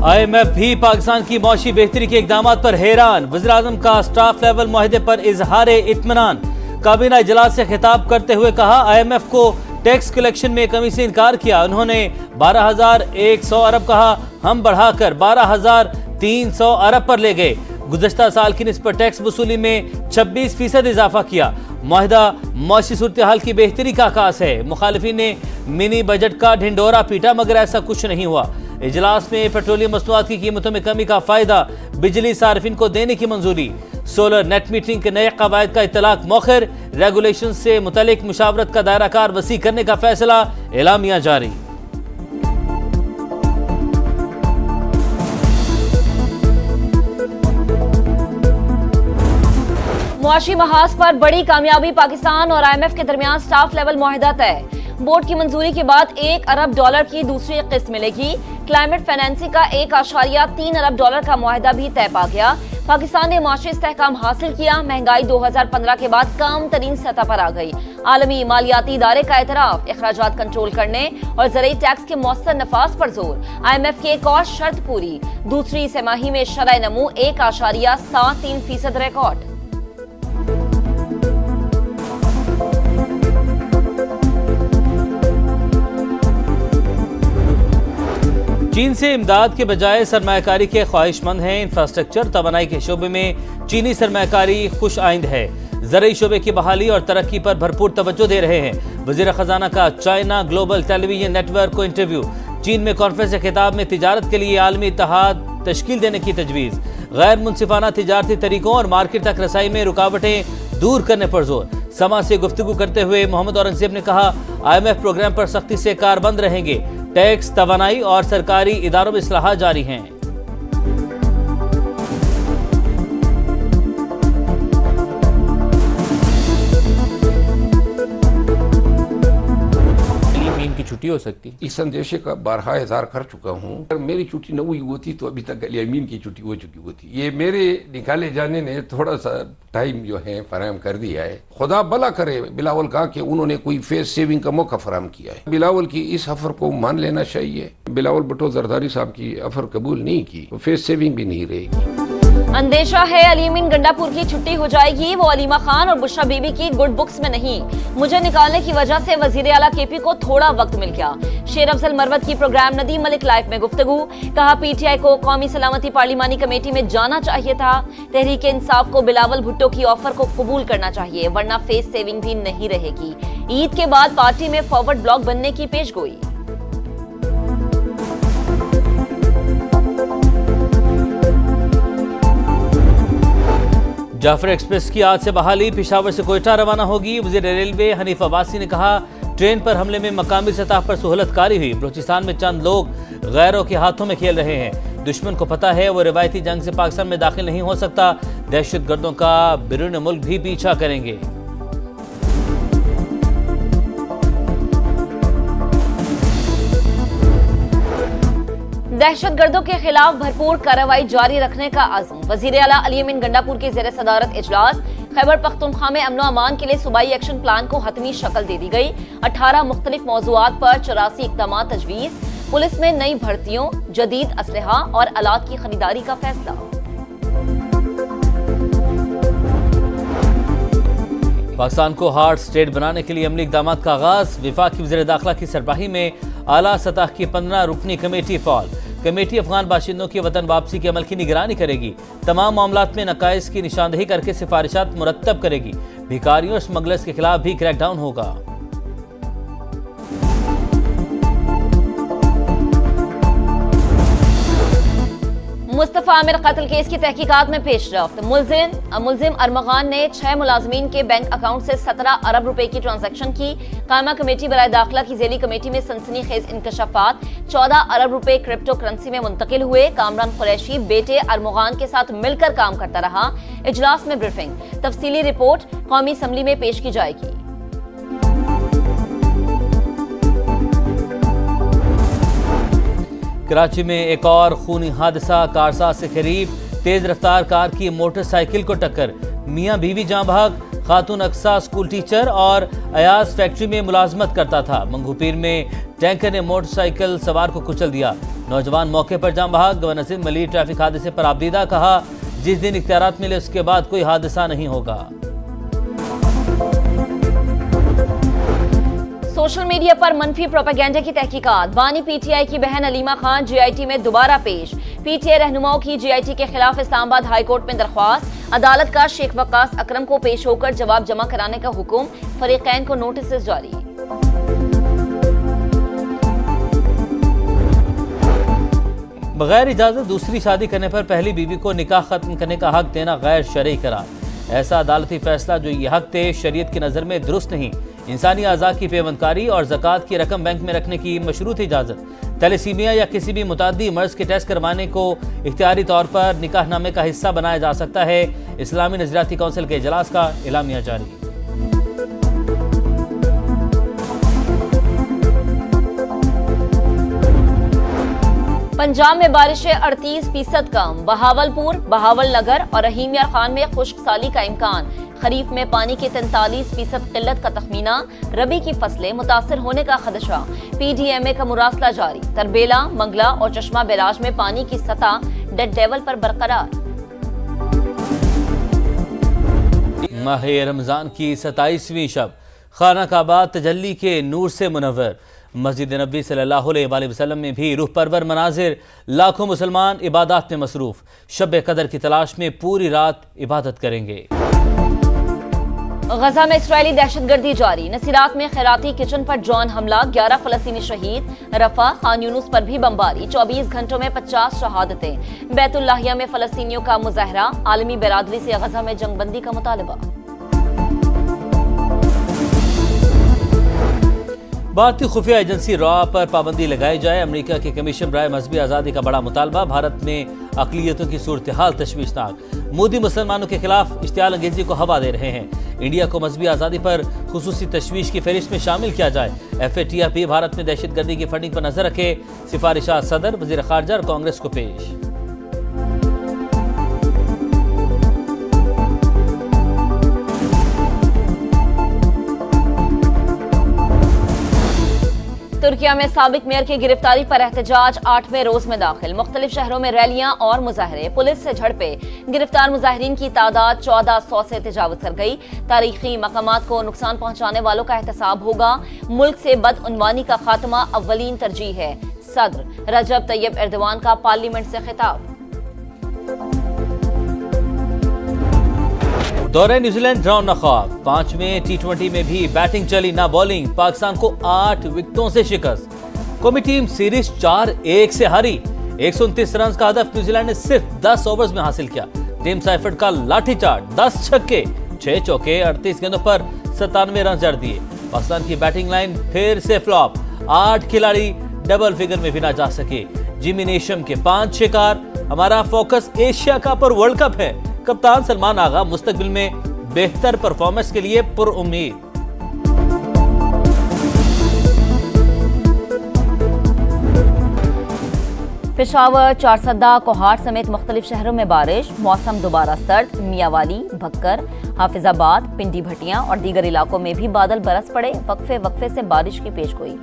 IMF भी पाकिस्तान की मौशी बेहतरी के इकदाम पर हैरान। वज़ीर-ए-आज़म का स्टाफ लेवल मुआहदे पर इजहार इत्मीनान। काबीना इजलास से खिताब करते हुए कहा, IMF को टैक्स कलेक्शन में कमी से इनकार किया। उन्होंने 12,100 अरब कहा, हम बढ़ाकर 12,300 अरब पर ले गए। गुज़श्ता साल की निस्बत टैक्स वसूली में 26% इजाफा किया। मुआहदा मौशी सूरत हाल की बेहतरी का आकाश है। मुखालिफिन ने मिनी बजट का ढिंडोरा पीटा, मगर ऐसा कुछ नहीं हुआ। इजलास में पेट्रोलियम मसनूआत की कीमतों में कमी का फायदा बिजली सार्फिन को देने की मंजूरी। सोलर नेट मीटरिंग के नए कवायद का इतलाक मौखर। रेगुलेशन से मुतल्लिक मुशावरत का दायरा कार वसी करने का फैसला। एलामिया जारी। मुआशी महाज पर बड़ी कामयाबी। पाकिस्तान और IMF के दरमियान स्टाफ लेवल मुआहदा तय। बोर्ड की मंजूरी के बाद $1 अरब की दूसरी किस्त मिलेगी। क्लाइमेट फाइनेंसिंग का $1.3 अरब का मुआहदा भी तय पा गया। पाकिस्तान ने मुआशी इस्तेहकाम हासिल किया। महंगाई 2015 के बाद कम तरीन सतह पर आ गई। आलमी मालियाती इदारे का एतराफ। अखराजात कंट्रोल करने और ज़रूरी टैक्स के मौसर नफाज पर जोर। IMF की एक और शर्त पूरी। दूसरी तिमाही में शरह नमू 1.73% रिकॉर्ड। चीन से इमदाद के बजाय सरमायाकारी के ख्वाहिशमंद हैं। इंफ्रास्ट्रक्चर तवानाई के शोबे में चीनी सरमायाकारी खुश आइंद है। ज़रूरी शोबे की बहाली और तरक्की पर भरपूर तवज्जो दे रहे हैं। वज़ीर खजाना का चाइना ग्लोबल टेलीविजन नेटवर्क को इंटरव्यू। चीन में कॉन्फ्रेंस के खिताब में तिजारत के लिए आलमी इत्तेहाद तश्कील देने की तजवीज़। गैर मुनसिफाना तिजारती तरीकों और मार्केट तक रसाई में रुकावटें दूर करने पर जोर। समा से गुफ्तगू करते हुए मोहम्मद औरंगजेब ने कहा, IMF प्रोग्राम पर सख्ती से कारबंद रहेंगे। टैक्स, तवानाई और सरकारी इदारों में इस्लाहात जारी हैं। की छुट्टी हो सकती। इस संदेशे का 12,000 कर चुका हूँ। अगर मेरी छुट्टी न हुई होती तो अभी तक अमीन की छुट्टी हो चुकी होती। ये मेरे निकाले जाने ने थोड़ा सा टाइम जो है फराहम कर दिया है। खुदा भला करे बिलावल कहा कि उन्होंने कोई फेस सेविंग का मौका फराहम किया है। बिलावल की इस ऑफर को मान लेना चाहिए। बिलावल भुट्टो जरदारी साहब की ऑफर कबूल नहीं की तो फेस सेविंग भी नहीं रहेगी। अंदेशा है अलीमीन गंडापुर की छुट्टी हो जाएगी। वो अलीमा खान और बुशरा बीबी की गुड बुक्स में नहीं। मुझे निकालने की वजह से वजीर आला KP को थोड़ा वक्त मिल गया। शेर अफजल मरवत की प्रोग्राम नदीम मलिक लाइफ में गुफ्तगू। कहा, PTI को कौमी सलामती पार्लिमानी कमेटी में जाना चाहिए था। तहरीक इंसाफ को बिलावल भुट्टो की ऑफर को कबूल करना चाहिए, वरना फेस सेविंग भी नहीं रहेगी। ईद के बाद पार्टी में फॉरवर्ड ब्लॉक बनने की पेशगोई। जाफर एक्सप्रेस की आज से बहाली। पेशावर से कोयटा रवाना होगी। वज़ीर रेलवे हनीफ अब्बासी ने कहा, ट्रेन पर हमले में मकामी सतह पर सहूलतकारी हुई। बलूचिस्तान में चंद लोग गैरों के हाथों में खेल रहे हैं। दुश्मन को पता है वो रिवायती जंग से पाकिस्तान में दाखिल नहीं हो सकता। दहशतगर्दों का बैरून मुल्क भी पीछा करेंगे। दहशतगर्दों के खिलाफ भरपूर कार्रवाई जारी रखने का आज़म। वज़ीर आला अलीमीन गंडापुर के ज़ेर सदारत इजलास। खैबर पख्तूनख्वा में अमनो अमान के लिए सूबाई एक्शन प्लान को हतमी शक्ल दे दी गई। 18 मुख्तलिफ मौज़ूआत पर 84 इक़दाम तजवीज़। पुलिस में नई भर्तियों, जदीद असलहा और आलात की खरीदारी का फैसला। पाकिस्तान को हार्ड स्टेट बनाने के लिए अमली इक़दाम का आगाज। वफाकी वज़ीर दाखिला की सरबराही में आला सतह की 15 रुकनी कमेटी फ़ाल। कमेटी अफगान बाशिंदों की वतन वापसी के अमल की निगरानी करेगी। तमाम मामलात में नकाइस की निशानदही करके सिफारिशात मुरत्तब करेगी। भिखारियों और स्मगलर्स के खिलाफ भी क्रैकडाउन होगा। मुस्तफा आमिर कत्ल केस की तहकीकात में पेशरफ्त। मुलजिम अरमगान ने 6 मुलाजमीन के बैंक अकाउंट से 17 अरब रुपए की ट्रांजैक्शन की। कायमा कमेटी बराए दाखिला की जेली कमेटी में सनसनीखेज इंकशाफात। 14 अरब रुपए क्रिप्टो करेंसी में मुंतकिल हुए। कामरान कुरैशी बेटे अरमगान के साथ मिलकर काम करता रहा। इजलास में ब्रीफिंग। तफसीली रिपोर्ट कौमी असम्बली में पेश की जाएगी। कराची में एक और खूनी हादसा। कारसाज से करीब तेज रफ्तार कार की मोटरसाइकिल को टक्कर। मियां बीवी जाँ भाग। खातून अक्सा स्कूल टीचर और अयाज फैक्ट्री में मुलाजमत करता था। मंगूपीर में टैंकर ने मोटरसाइकिल सवार को कुचल दिया। नौजवान मौके पर जान बहक। गवर्नर नसीम मलिक ट्रैफिक हादसे पर आपदीदा, कहा जिस दिन इख्तियारात मिले उसके बाद कोई हादसा नहीं होगा। सोशल मीडिया पर मनफी प्रोपेगेंडा की तहकीकात। बानी पीटीआई की बहन अलीमा खान जीआईटी में दोबारा पेश। पीटीआई रहनुमाओं की जीआईटी के खिलाफ इस्लामाबाद हाई कोर्ट में दरख्वास्त। अदालत का शेख वक्कास अकरम को पेश होकर जवाब जमा कराने का हुक्म। फरीकैन को नोटिस जारी। बगैर इजाजत दूसरी शादी करने पर पहली बीवी को निकाह खत्म करने का हक देना गैर शरई करार। ऐसा अदालती फैसला जो ये हक थे शरीयत की नज़र में दुरुस्त नहीं। इंसानी आज़ा की पेवंदकारी और ज़कात की रकम बैंक में रखने की मशरूत इजाज़त। तैलेसीमिया या किसी भी मुतादी मर्ज के टेस्ट करवाने को इख्तियारी तौर पर निकाहनामे का हिस्सा बनाया जा सकता है। इस्लामी नज़रियाती कौंसिल के इजलास का एलामिया जारी। पंजाब में बारिशें 38% कम। बहावलपुर, बहावल नगर और रहीम यार खान में खुश्क साली का इम्कान। खरीफ में पानी की 43% किल्लत का तखमीना। रबी की फसलें मुतासर होने का खदशा। पीडीएमए का मुरासला जारी। तरबेला, मंगला और चश्मा बैराज में पानी की सतह डेड लेवल पर बरकरार। माह रमजान की 27वीं शब खाना काबा तजल्ली के नूर से मुनव्वर। मस्जिद नबी सल्लल्लाहु अलैहि वसल्लम में भी रूह परवर मनाजिर। लाखों मुसलमान इबादत में मसरूफ। शब कदर की तलाश में पूरी रात इबादत करेंगे। गजा में इसराइली दहशतगर्दी जारी। नसीरात में खैराती किचन पर ड्रोन हमला। 11 फलस्तीनी शहीद। रफा, खान यूनुस पर भी बमबारी। 24 घंटों में 50 शहादतें। बैतुल्लाहिया में फलस्तीनियों का मुजाहरा। आलमी बरादरी से गजा में जंगबंदी का मुतालबा। भारतीय खुफिया एजेंसी रॉ पर पाबंदी लगाई जाए। अमेरिका के कमीशन बराए मजहबी आज़ादी का बड़ा मुतालबा। भारत में अक़लियतों की सूरत हाल तशवीशनाक। मोदी मुसलमानों के खिलाफ इश्तियाल अंगेजी को हवा दे रहे हैं। इंडिया को मजहबी आज़ादी पर खुसूसी तशवीश की फहरिस्त में शामिल किया जाए। FATF भारत में दहशतगर्दी की फंडिंग पर नजर रखे। सिफारिशात सदर, वज़ीर ख़ारजा और कांग्रेस को पेश। तुर्किया में साबिक मेयर की गिरफ्तारी पर एहतजाज 8वें रोज में दाखिल। मुख्तलिफ शहरों में रैलियां और मुजाहरे। पुलिस से झड़पे। गिरफ्तार मुजाहिरीन की तादाद 1400 से तजावुज कर गई। तारीखी मकामात को नुकसान पहुंचाने वालों का एहतसाब होगा। मुल्क से बदउनवानी का खात्मा अव्वलीन तरजीह है। सदर रजब तैयब एर्दवान का पार्लियामेंट से खिताब। दौरे न्यूजीलैंड ड्रॉन न ख्वाब। 5वें T20 में भी बैटिंग चली ना बॉलिंग। पाकिस्तान को 8 विकेटों से शिकस्त। कौमी टीम सीरीज 4-1 से हारी। 129 रन का हदफ न्यूजीलैंड ने सिर्फ 10 ओवर्स में हासिल किया। टीम साइफर्ड का लाठीचार्ज। 10 छक्के, 6 चौके, 38 गेंदों पर 97 रन जड़ दिए। पाकिस्तान की बैटिंग लाइन फिर से फ्लॉप। 8 खिलाड़ी डबल फिगर में भी ना जा सके। जिमी नेशम के 5 शिकार। हमारा फोकस एशिया कप और वर्ल्ड कप है। कप्तान सलमान आगा मुस्तकबिल में बेहतर परफॉर्मेंस के लिए पुरउम्मीद। पेशावर, चारसद्दा, कोहाट समेत मुख्तलिफ शहरों में बारिश। मौसम दोबारा सर्द। मियावाली, भक्कर, हाफिजाबाद, पिंडी भटियां और दीगर इलाकों में भी बादल बरस पड़े। वक्फे वक्फे से बारिश की पेशगोई।